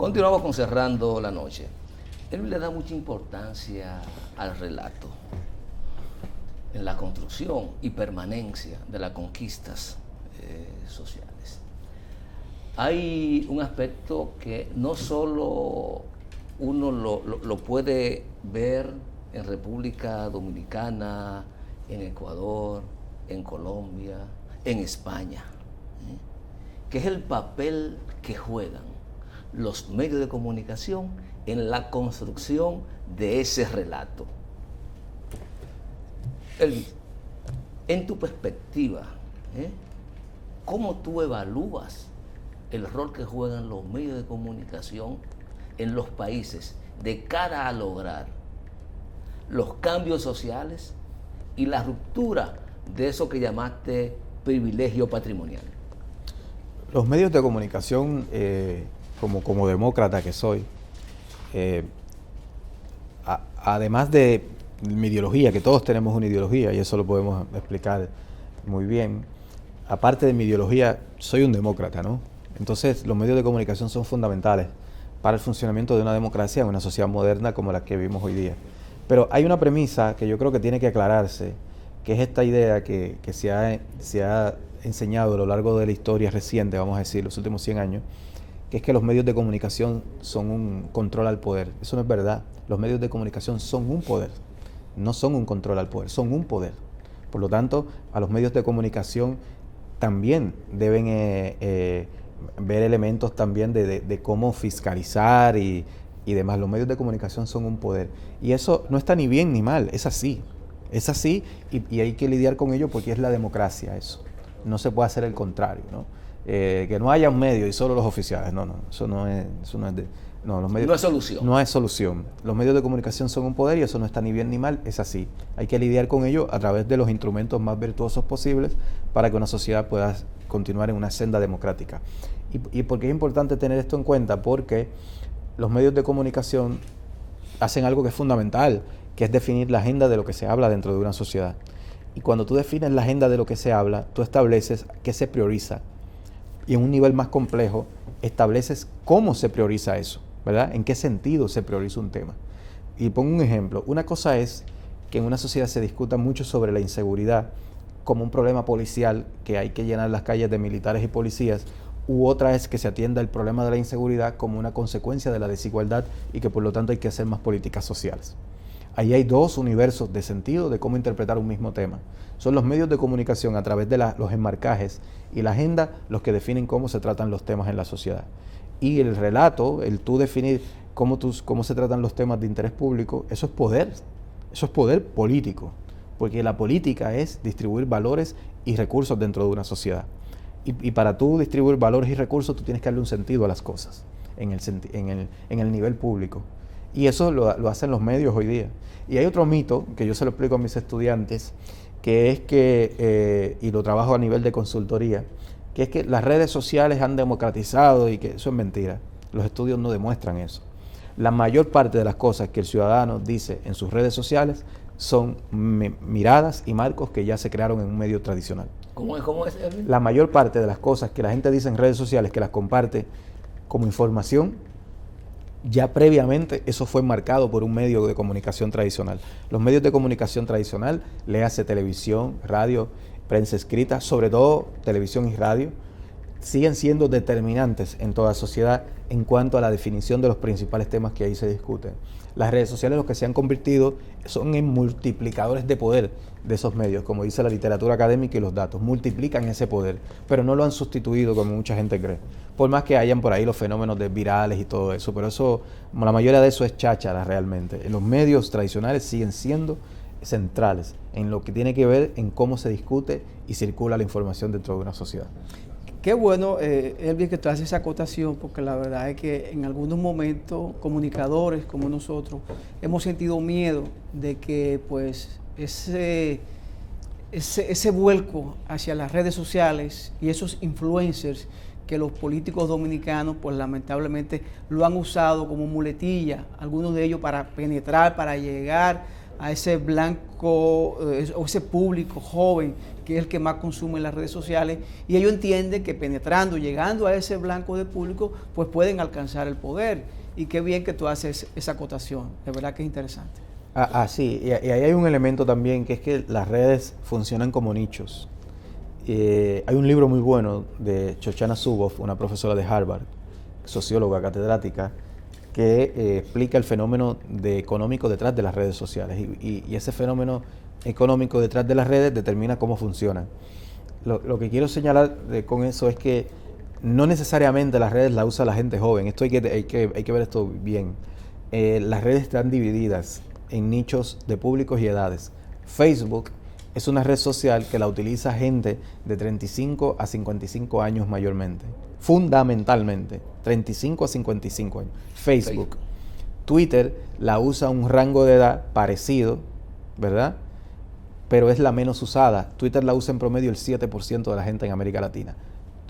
Continuamos con Cerrando la Noche. Él le da mucha importancia al relato en la construcción y permanencia de las conquistas sociales. Hay un aspecto que no solo uno lo puede ver en República Dominicana, en Ecuador, en Colombia, en España, que es el papel que juegan los medios de comunicación en la construcción de ese relato. Elvis, en tu perspectiva, ¿cómo tú evalúas el rol que juegan los medios de comunicación en los países de cara a lograr los cambios sociales y la ruptura de eso que llamaste privilegio patrimonial? Los medios de comunicación, como demócrata que soy, además de mi ideología, que todos tenemos una ideología y eso lo podemos explicar muy bien, aparte de mi ideología, soy un demócrata, ¿no? Entonces los medios de comunicación son fundamentales para el funcionamiento de una democracia en una sociedad moderna como la que vivimos hoy día. Pero hay una premisa que yo creo que tiene que aclararse, que es esta idea que se ha enseñado a lo largo de la historia reciente, vamos a decir, los últimos 100 años, que es que los medios de comunicación son un control al poder. Eso no es verdad. Los medios de comunicación son un poder, no son un control al poder, son un poder. Por lo tanto, a los medios de comunicación también deben ver elementos también de cómo fiscalizar y demás. Los medios de comunicación son un poder. Y eso no está ni bien ni mal, es así. Es así y hay que lidiar con ello porque es la democracia eso. No se puede hacer el contrario, ¿no? Que no haya un medio y solo los oficiales. No, eso no es los medios, no es solución. No es solución. Los medios de comunicación son un poder y eso no está ni bien ni mal, es así. Hay que lidiar con ello a través de los instrumentos más virtuosos posibles para que una sociedad pueda continuar en una senda democrática. ¿Y por qué es importante tener esto en cuenta? Porque los medios de comunicación hacen algo que es fundamental, que es definir la agenda de lo que se habla dentro de una sociedad. Y cuando tú defines la agenda de lo que se habla, tú estableces qué se prioriza. Y en un nivel más complejo, estableces cómo se prioriza eso, ¿verdad? En qué sentido se prioriza un tema. Y pongo un ejemplo. Una cosa es que en una sociedad se discuta mucho sobre la inseguridad como un problema policial, que hay que llenar las calles de militares y policías, u otra es que se atienda el problema de la inseguridad como una consecuencia de la desigualdad y que por lo tanto hay que hacer más políticas sociales. Ahí hay dos universos de sentido de cómo interpretar un mismo tema. Son los medios de comunicación a través de los enmarcajes y la agenda los que definen cómo se tratan los temas en la sociedad. Y el relato, el tú definir cómo se tratan los temas de interés público, eso es poder político, porque la política es distribuir valores y recursos dentro de una sociedad. Y para tú distribuir valores y recursos, tú tienes que darle un sentido a las cosas en el nivel público. Y eso lo hacen los medios hoy día. Y hay otro mito que yo se lo explico a mis estudiantes, que es que, y lo trabajo a nivel de consultoría, que es que las redes sociales han democratizado y que eso es mentira. Los estudios no demuestran eso. La mayor parte de las cosas que el ciudadano dice en sus redes sociales son miradas y marcos que ya se crearon en un medio tradicional. ¿Cómo es, Erwin? La mayor parte de las cosas que la gente dice en redes sociales, que las comparte como información, ya previamente eso fue marcado por un medio de comunicación tradicional. Los medios de comunicación tradicional, léase televisión, radio, prensa escrita, sobre todo televisión y radio, siguen siendo determinantes en toda sociedad en cuanto a la definición de los principales temas que ahí se discuten. Las redes sociales lo que se han convertido son en multiplicadores de poder de esos medios, como dice la literatura académica y los datos, multiplican ese poder, pero no lo han sustituido como mucha gente cree. Por más que hayan por ahí los fenómenos de virales y todo eso, pero eso, la mayoría de eso es cháchara realmente. Los medios tradicionales siguen siendo centrales en lo que tiene que ver en cómo se discute y circula la información dentro de una sociedad. Qué bueno, Elvis, que tú haces esa acotación, porque la verdad es que en algunos momentos comunicadores como nosotros hemos sentido miedo de que pues ese vuelco hacia las redes sociales y esos influencers que los políticos dominicanos pues lamentablemente lo han usado como muletilla, algunos de ellos para penetrar, para llegar a ese blanco o ese público joven que es el que más consume las redes sociales, y ellos entienden que penetrando, llegando a ese blanco de público, pues pueden alcanzar el poder. Y qué bien que tú haces esa acotación, de verdad que es interesante. Sí, y ahí hay un elemento también que es que las redes funcionan como nichos. Hay un libro muy bueno de Shoshana Zuboff, una profesora de Harvard, socióloga catedrática, que explica el fenómeno económico detrás de las redes sociales, y ese fenómeno económico detrás de las redes determina cómo funcionan. Lo que quiero señalar con eso es que no necesariamente las redes las usa la gente joven. Esto hay que ver esto bien. Las redes están divididas en nichos de públicos y edades. Facebook es una red social que la utiliza gente de 35 a 55 años mayormente. Fundamentalmente, 35 a 55 años. Facebook. Twitter la usa un rango de edad parecido, ¿verdad? Pero es la menos usada. Twitter la usa en promedio el 7% de la gente en América Latina.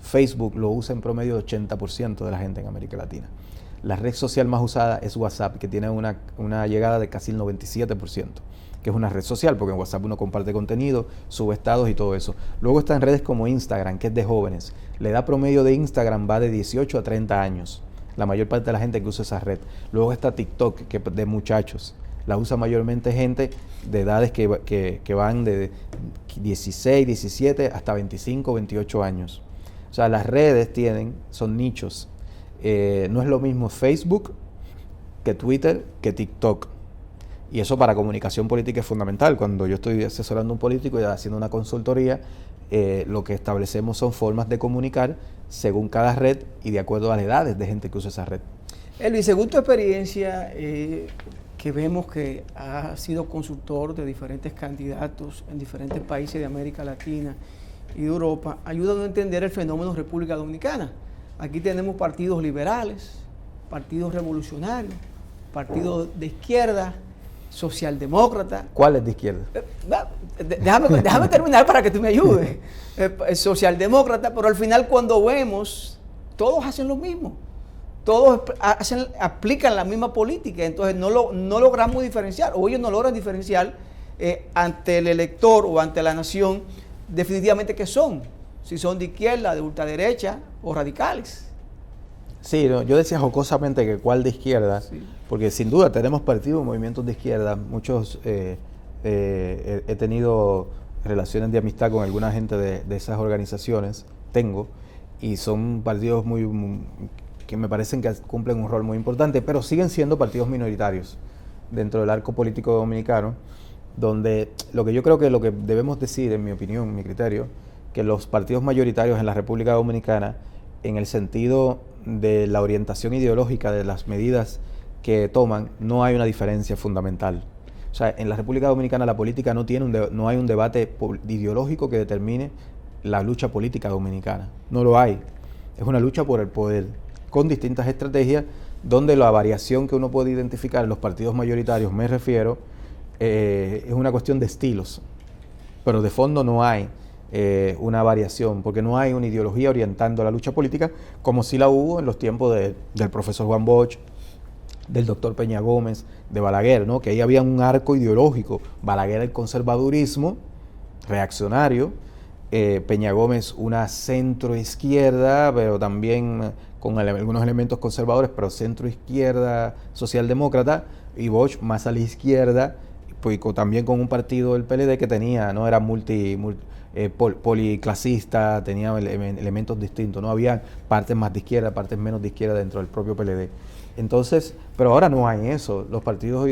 Facebook lo usa en promedio el 80% de la gente en América Latina. La red social más usada es WhatsApp, que tiene una llegada de casi el 97%, que es una red social, porque en WhatsApp uno comparte contenido, sube estados y todo eso. Luego están redes como Instagram, que es de jóvenes. La edad promedio de Instagram va de 18 a 30 años, la mayor parte de la gente que usa esa red. Luego está TikTok, que es de muchachos. La usa mayormente gente de edades que van de 16, 17 hasta 25, 28 años. O sea, las redes son nichos. No es lo mismo Facebook que Twitter que TikTok. Y eso para comunicación política es fundamental. Cuando yo estoy asesorando a un político y haciendo una consultoría, lo que establecemos son formas de comunicar según cada red y de acuerdo a las edades de gente que usa esa red. Elvis, según tu experiencia, que vemos que has sido consultor de diferentes candidatos en diferentes países de América Latina y de Europa, ayúdanos a entender el fenómeno República Dominicana. Aquí tenemos partidos liberales, partidos revolucionarios, partidos de izquierda, socialdemócrata. ¿Cuál es de izquierda? Déjame terminar para que tú me ayudes. Socialdemócrata, pero al final cuando vemos, todos hacen lo mismo. Todos aplican la misma política, entonces no logramos diferenciar, o ellos no logran diferenciar ante el elector o ante la nación definitivamente qué son, si son de izquierda, de ultraderecha o radicales. Sí, yo decía jocosamente que cuál de izquierda, sí, porque sin duda tenemos partidos y movimientos de izquierda. Muchos he tenido relaciones de amistad con alguna gente de esas organizaciones, y son partidos que me parecen que cumplen un rol muy importante, pero siguen siendo partidos minoritarios dentro del arco político dominicano, donde lo que yo creo que lo que debemos decir, en mi opinión, en mi criterio, que los partidos mayoritarios en la República Dominicana, en el sentido de la orientación ideológica de las medidas que toman, no hay una diferencia fundamental. O sea, en la República Dominicana la política no hay un debate ideológico que determine la lucha política dominicana. No lo hay. Es una lucha por el poder, con distintas estrategias, donde la variación que uno puede identificar en los partidos mayoritarios, me refiero, es una cuestión de estilos, pero de fondo no hay una variación, porque no hay una ideología orientando la lucha política, como sí la hubo en los tiempos del profesor Juan Bosch, del doctor Peña Gómez, de Balaguer, ¿no? Que ahí había un arco ideológico. Balaguer el conservadurismo reaccionario, Peña Gómez una centro izquierda, pero también con algunos elementos conservadores, pero centro izquierda socialdemócrata, y Bosch más a la izquierda, pues también con un partido del PLD que no era policlasista, tenía elementos distintos, no había partes más de izquierda, partes menos de izquierda dentro del propio PLD. Entonces, pero ahora no hay eso. Los partidos,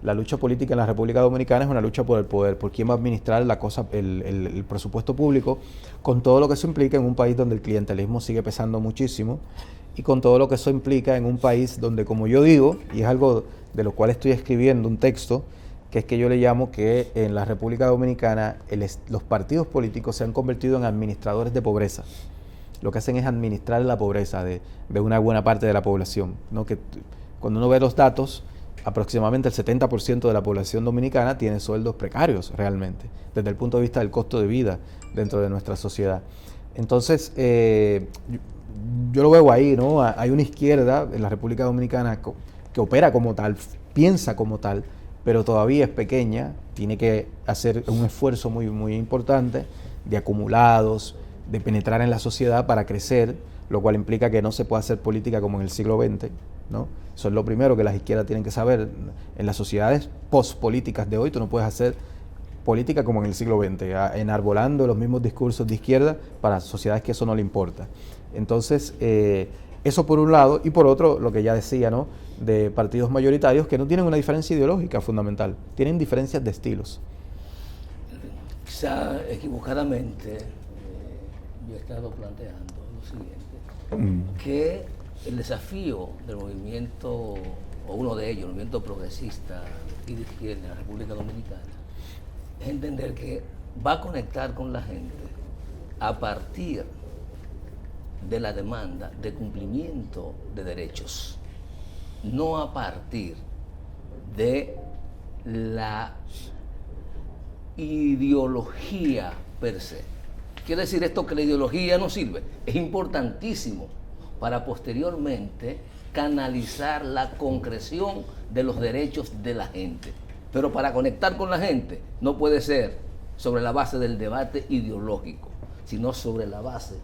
la lucha política en la República Dominicana es una lucha por el poder, por quién va a administrar el presupuesto público, con todo lo que eso implica en un país donde el clientelismo sigue pesando muchísimo, y con todo lo que eso implica en un país donde, como yo digo, y es algo de lo cual estoy escribiendo un texto, que es que yo le llamo que en la República Dominicana los partidos políticos se han convertido en administradores de pobreza. Lo que hacen es administrar la pobreza de una buena parte de la población, ¿no? Que cuando uno ve los datos, aproximadamente el 70% de la población dominicana tiene sueldos precarios realmente, desde el punto de vista del costo de vida dentro de nuestra sociedad. Entonces, yo lo veo ahí, ¿no? Hay una izquierda en la República Dominicana que opera como tal, piensa como tal, pero todavía es pequeña, tiene que hacer un esfuerzo muy, muy importante de acumulados, de penetrar en la sociedad para crecer, lo cual implica que no se puede hacer política como en el siglo XX, ¿no? Eso es lo primero que las izquierdas tienen que saber. En las sociedades pospolíticas de hoy tú no puedes hacer política como en el siglo XX, enarbolando los mismos discursos de izquierda para sociedades que eso no le importa. Entonces, eso por un lado, y por otro, lo que ya decía, ¿no?, de partidos mayoritarios que no tienen una diferencia ideológica fundamental, tienen diferencias de estilos. Quizá equivocadamente yo he estado planteando lo siguiente, que el desafío del movimiento, o uno de ellos, el movimiento progresista y de izquierda en la República Dominicana, es entender que va a conectar con la gente a partir de la demanda de cumplimiento de derechos, no a partir de la ideología per se. ¿Quiere decir esto que la ideología no sirve? Es importantísimo para posteriormente canalizar la concreción de los derechos de la gente. Pero para conectar con la gente no puede ser sobre la base del debate ideológico, sino sobre la base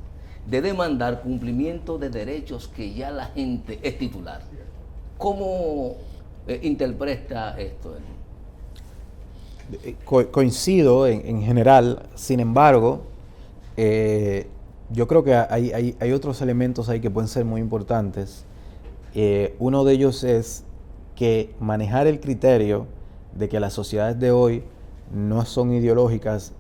de demandar cumplimiento de derechos que ya la gente es titular. ¿Cómo interpreta esto? Coincido en general, sin embargo, yo creo que hay otros elementos ahí que pueden ser muy importantes. Uno de ellos es que manejar el criterio de que las sociedades de hoy no son ideológicas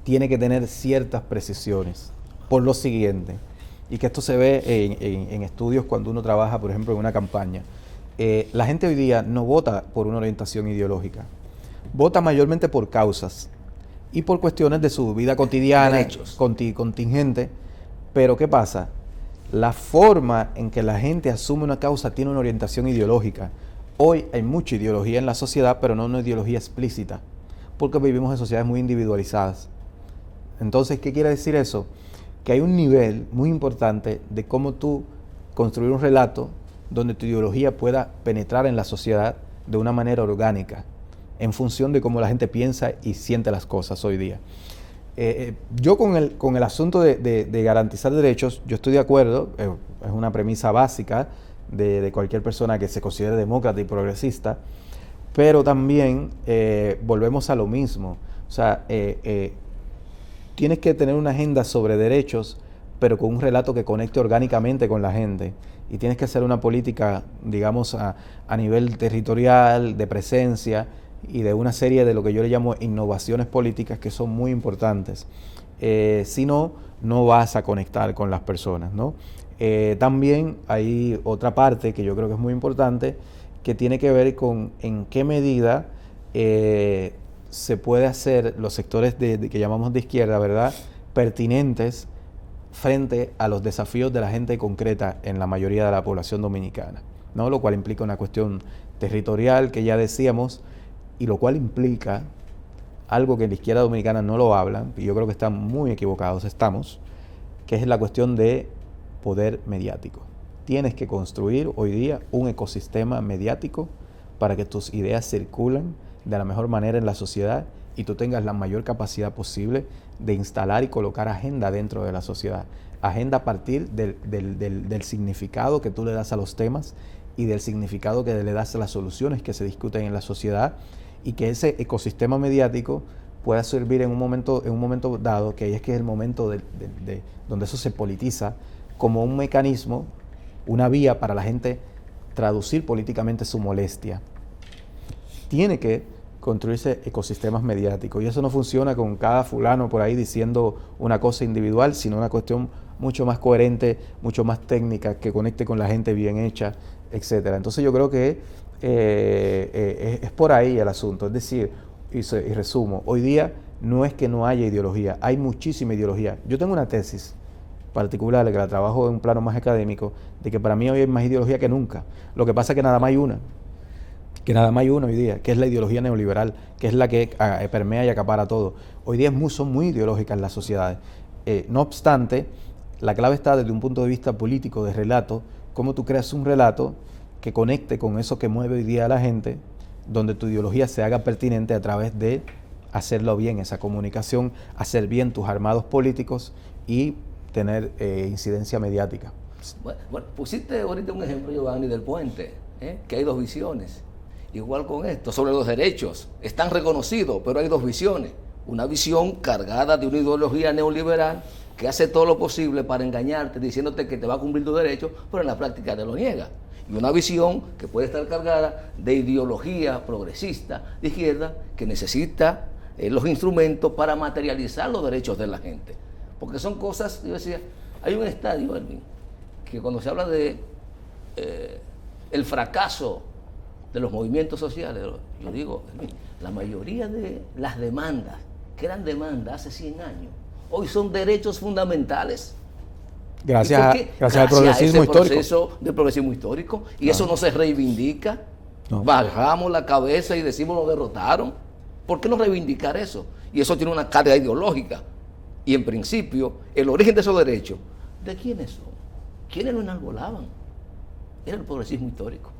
tiene que tener ciertas precisiones, por lo siguiente, y que esto se ve en estudios cuando uno trabaja, por ejemplo, en una campaña. La gente hoy día no vota por una orientación ideológica, vota mayormente por causas y por cuestiones de su vida cotidiana, contingente. Pero ¿qué pasa? La forma en que la gente asume una causa tiene una orientación ideológica. Hoy hay mucha ideología en la sociedad, pero no una ideología explícita, porque vivimos en sociedades muy individualizadas. Entonces, ¿qué quiere decir eso? Que hay un nivel muy importante de cómo tú construir un relato donde tu ideología pueda penetrar en la sociedad de una manera orgánica, en función de cómo la gente piensa y siente las cosas hoy día. Yo con el asunto de garantizar derechos, yo estoy de acuerdo, es una premisa básica de cualquier persona que se considere demócrata y progresista, pero también volvemos a lo mismo. O sea, tienes que tener una agenda sobre derechos, pero con un relato que conecte orgánicamente con la gente. Y tienes que hacer una política, digamos, a nivel territorial, de presencia, y de una serie de lo que yo le llamo innovaciones políticas que son muy importantes. Si no, no vas a conectar con las personas, ¿no? También hay otra parte que yo creo que es muy importante, que tiene que ver con en qué medida se puede hacer los sectores que llamamos de izquierda, ¿verdad?, pertinentes frente a los desafíos de la gente concreta en la mayoría de la población dominicana, ¿no? Lo cual implica una cuestión territorial que ya decíamos, y lo cual implica algo que en la izquierda dominicana no lo hablan, y yo creo que están muy equivocados, que es la cuestión de poder mediático. Tienes que construir hoy día un ecosistema mediático para que tus ideas circulen de la mejor manera en la sociedad y tú tengas la mayor capacidad posible de instalar y colocar agenda dentro de la sociedad. Agenda a partir del significado que tú le das a los temas y del significado que le das a las soluciones que se discuten en la sociedad, y que ese ecosistema mediático pueda servir en un momento dado, que es el momento donde eso se politiza, como un mecanismo, una vía para la gente traducir políticamente su molestia. Tiene que construirse ecosistemas mediáticos, y eso no funciona con cada fulano por ahí diciendo una cosa individual, sino una cuestión mucho más coherente, mucho más técnica, que conecte con la gente, bien hecha, etcétera. Entonces yo creo que es por ahí el asunto. Es decir, y resumo, hoy día no es que no haya ideología, hay muchísima ideología. Yo tengo una tesis particular, que la trabajo en un plano más académico, de que para mí hoy hay más ideología que nunca. Lo que pasa es que nada más hay una hoy día, que es la ideología neoliberal, que es la que permea y acapara todo. Hoy día son muy ideológicas las sociedades. No obstante, la clave está desde un punto de vista político, de relato, cómo tú creas un relato que conecte con eso que mueve hoy día a la gente, donde tu ideología se haga pertinente a través de hacerlo bien, esa comunicación, hacer bien tus armados políticos y tener incidencia mediática. Bueno, pusiste ahorita un ejemplo, Giovanni, del puente, que hay dos visiones. Igual con esto, sobre los derechos, están reconocidos, pero hay dos visiones. Una visión cargada de una ideología neoliberal que hace todo lo posible para engañarte, diciéndote que te va a cumplir tus derechos, pero en la práctica te lo niega. Y una visión que puede estar cargada de ideología progresista de izquierda que necesita los instrumentos para materializar los derechos de la gente. Porque son cosas, yo decía, hay un estadio, Elvin, que cuando se habla de el fracaso de los movimientos sociales, yo digo, Elvin, la mayoría de las demandas, que eran demandas hace 100 años, hoy son derechos fundamentales. Gracias al progresismo histórico. Proceso de progresismo histórico. Y eso no se reivindica. No. Bajamos la cabeza y decimos lo derrotaron. ¿Por qué no reivindicar eso? Y eso tiene una carga ideológica. Y en principio, el origen de esos derechos, ¿de quiénes son? ¿Quiénes lo enarbolaban? Era el progresismo histórico.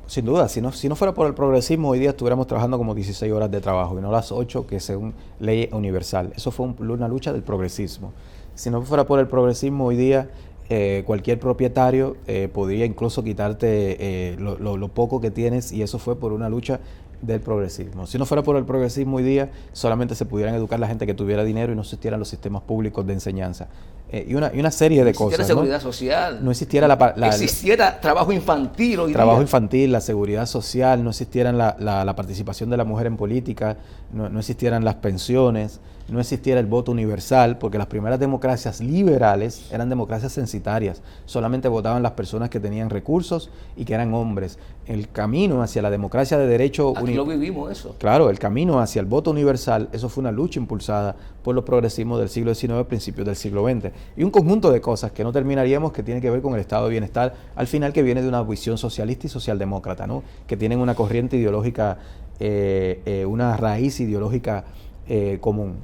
Sin duda, si no fuera por el progresismo, hoy día estuviéramos trabajando como 16 horas de trabajo y no las 8 que según ley universal. Eso fue una lucha del progresismo. Si no fuera por el progresismo, hoy día cualquier propietario podría incluso quitarte lo poco que tienes, y eso fue por una lucha del progresismo. Si no fuera por el progresismo, hoy día solamente se pudieran educar la gente que tuviera dinero y no existieran los sistemas públicos de enseñanza. Y una serie de cosas. No existiera seguridad social. No existiera existiera trabajo infantil hoy trabajo día. Infantil, la seguridad social, no existiera la participación de la mujer en política, no existieran las pensiones, no existiera el voto universal, porque las primeras democracias liberales eran democracias censitarias, solamente votaban las personas que tenían recursos y que eran hombres. El camino hacia la democracia de derecho Aquí lo vivimos eso. Claro, el camino hacia el voto universal, eso fue una lucha impulsada por los progresismos del siglo XIX, principios del siglo XX. Y un conjunto de cosas que no terminaríamos, que tiene que ver con el estado de bienestar, al final, que viene de una visión socialista y socialdemócrata, ¿no? Que tienen una corriente ideológica, una raíz ideológica común.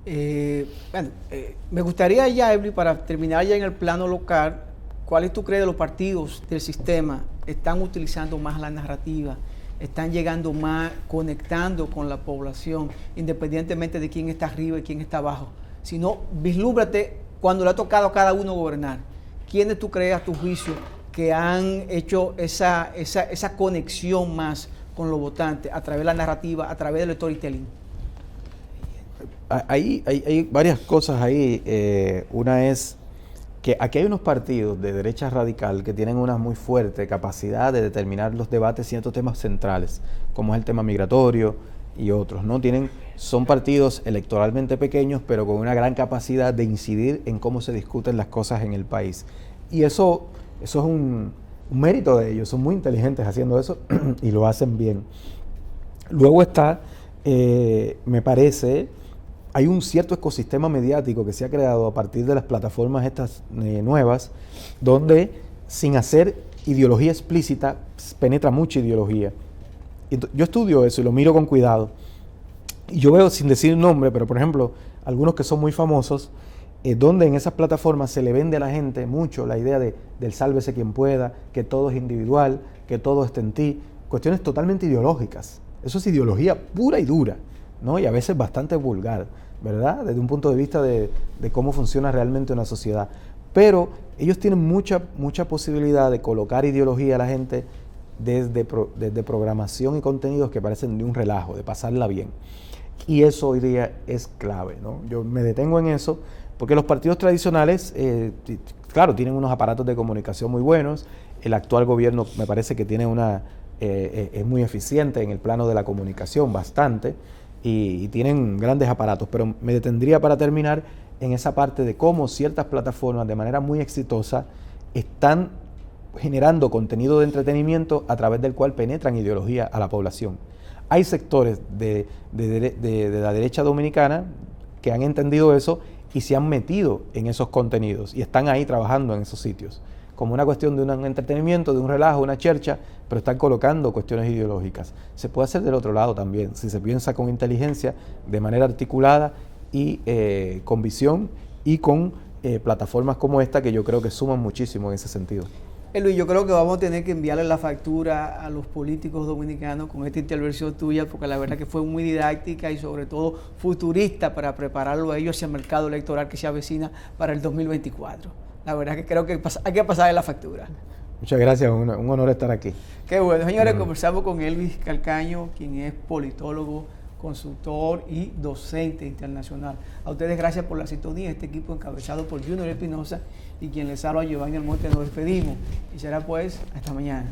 Me gustaría ya, Evelyn, para terminar ya en el plano local, ¿cuáles tú crees de los partidos del sistema están utilizando más la narrativa, están llegando más, conectando con la población, independientemente de quién está arriba y quién está abajo? Sino, vislúmbrate cuando le ha tocado a cada uno gobernar. ¿Quiénes tú crees, a tu juicio, que han hecho esa conexión más con los votantes a través de la narrativa, a través del storytelling? Hay varias cosas ahí. Una es que aquí hay unos partidos de derecha radical que tienen una muy fuerte capacidad de determinar los debates y ciertos temas centrales, como es el tema migratorio y otros, ¿no? Son partidos electoralmente pequeños, pero con una gran capacidad de incidir en cómo se discuten las cosas en el país. Y eso es un mérito de ellos, son muy inteligentes haciendo eso y lo hacen bien. Luego está, me parece, hay un cierto ecosistema mediático que se ha creado a partir de las plataformas estas nuevas, donde sin hacer ideología explícita, penetra mucha ideología. Yo estudio eso y lo miro con cuidado. Y yo veo, sin decir nombre, pero por ejemplo, algunos que son muy famosos, donde en esas plataformas se le vende a la gente mucho la idea del sálvese quien pueda, que todo es individual, que todo está en ti, cuestiones totalmente ideológicas. Eso es ideología pura y dura, ¿no? Y a veces bastante vulgar, ¿verdad? Desde un punto de vista de cómo funciona realmente una sociedad. Pero ellos tienen mucha posibilidad de colocar ideología a la gente desde programación y contenidos que parecen de un relajo, de pasarla bien. Y eso hoy día es clave, ¿no? Yo me detengo en eso porque los partidos tradicionales, claro, tienen unos aparatos de comunicación muy buenos. El actual gobierno me parece que tiene es muy eficiente en el plano de la comunicación, bastante, y tienen grandes aparatos, pero me detendría para terminar en esa parte de cómo ciertas plataformas de manera muy exitosa están generando contenido de entretenimiento a través del cual penetran ideología a la población. Hay sectores de la derecha dominicana que han entendido eso y se han metido en esos contenidos y están ahí trabajando en esos sitios, como una cuestión de un entretenimiento, de un relajo, una chercha, pero están colocando cuestiones ideológicas. Se puede hacer del otro lado también, si se piensa con inteligencia, de manera articulada y con visión y con plataformas como esta, que yo creo que suman muchísimo en ese sentido. Luis, yo creo que vamos a tener que enviarle la factura a los políticos dominicanos con esta intervención tuya, porque la verdad que fue muy didáctica y sobre todo futurista para prepararlo a ellos hacia el mercado electoral que se avecina para el 2024. La verdad que creo que hay que pasarle la factura. Muchas gracias, un honor estar aquí. Qué bueno, señores, conversamos con Elvis Calcaño, quien es politólogo, consultor y docente internacional. A ustedes gracias por la sintonía, este equipo encabezado por Junior Espinosa y quien les habla, Giovanni Almonte. Nos despedimos y será pues hasta mañana.